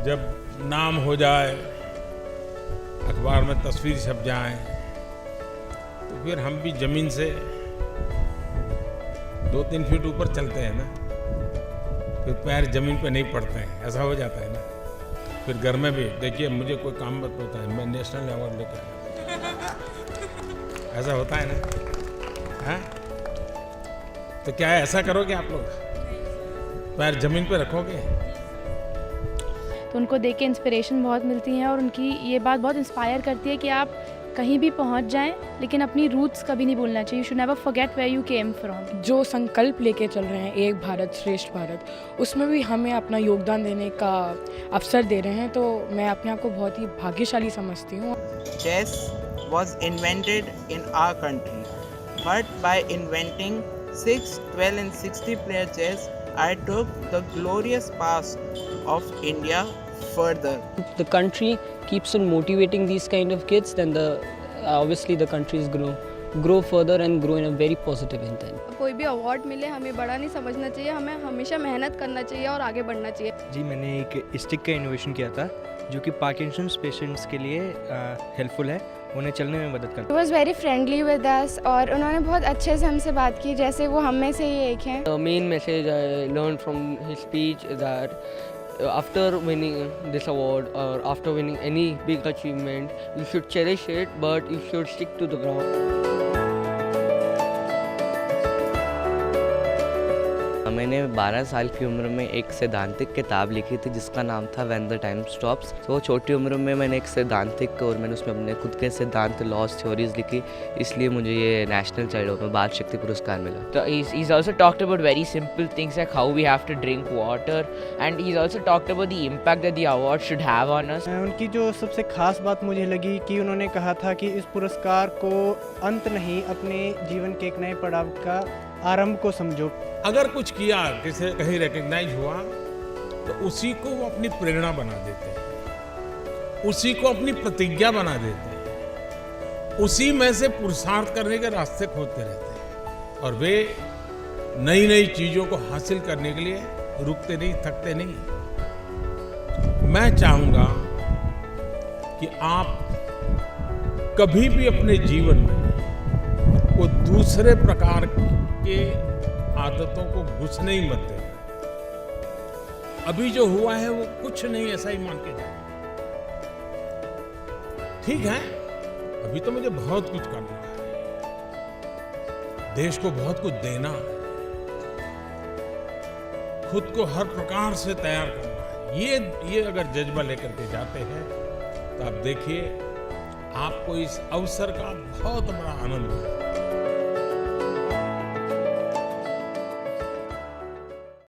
जब नाम हो जाए, अखबार में तस्वीर छप जाए, तो फिर हम भी जमीन से 2-3 फीट ऊपर चलते हैं ना, फिर पैर जमीन पे नहीं पड़ते हैं, ऐसा हो जाता है ना। फिर घर में भी देखिए, मुझे कोई काम मत होता है, मैं नेशनल अवार्ड लेकर आया, ऐसा होता है ना। हाँ, तो क्या ऐसा करोगे आप लोग? पैर जमीन पे रखोगे? तो उनको देख के इंस्पिरेशन बहुत मिलती है और उनकी ये बात बहुत इंस्पायर करती है कि आप कहीं भी पहुंच जाएं, लेकिन अपनी रूट्स कभी नहीं भूलना चाहिए। You should never forget where you came from. जो संकल्प लेके चल रहे हैं एक भारत श्रेष्ठ भारत, उसमें भी हमें अपना योगदान देने का अवसर दे रहे हैं, तो मैं अपने आप को बहुत ही भाग्यशाली समझती हूँ। Chess was invented in our country, but by inventing 6, 12 and 60 player chess, I took the glorious past of India further. The country keeps on motivating these kind of kids, then obviously the countries grow further and grow in a very positive intent. कोई भी award मिले हमें बड़ा नहीं समझना चाहिए, हमें हमेशा मेहनत करना चाहिए और आगे बढ़ना चाहिए। जी, मैंने एक स्टिक का इनोवेशन किया था जो कि पार्किंसंस पेशेंट्स के लिए हेल्पफुल है, उन्हें चलने में मदद करता है। He was very friendly with us और उन्होंने बहुत अच्छे से हमसे बात की, जैसे वो हम में से ही एक हैं। The main message I learned from his speech is that after winning this award or after winning any big achievement, you should cherish it, but you should stick to the ground. मैंने 12 साल की उम्र में एक सैद्धांतिक किताब लिखी थी जिसका नाम था व्हेन द टाइम स्टॉप्स। तो छोटी उम्र में मैंने एक सैद्धांतिक और मैंने उसमें अपने खुद के सिद्धांत, लॉस, थ्योरीज लिखी, इसलिए मुझे ये नेशनल चाइल्ड में बाल शक्ति पुरस्कार मिला। So he's also talked about very simple things like how we have to drink water, and he's also talked about the impact that the award should have on us. उनकी जो सबसे खास बात मुझे लगी कि उन्होंने कहा था कि इस पुरस्कार को अंत नहीं, अपने जीवन के एक नए पड़ाव का आरंभ को समझो। अगर कुछ किया, किसी कहीं रिकग्नाइज हुआ, तो उसी को वो अपनी प्रेरणा बना देते हैं, उसी को अपनी प्रतिज्ञा बना देते हैं, उसी में से पुरुषार्थ करने के रास्ते खोजते रहते हैं और वे नई नई चीजों को हासिल करने के लिए रुकते नहीं, थकते नहीं। मैं चाहूंगा कि आप कभी भी अपने जीवन में वो दूसरे प्रकार के आदतों को घुसने ही मत देना। अभी जो हुआ है वो कुछ नहीं, ऐसा ही मान के जाओ। ठीक है, अभी तो मुझे बहुत कुछ करना है, देश को बहुत कुछ देना है, खुद को हर प्रकार से तैयार करना है। ये अगर जज्बा लेकर के जाते हैं तो आप देखिए, आपको इस अवसर का बहुत बड़ा आनंद होगा।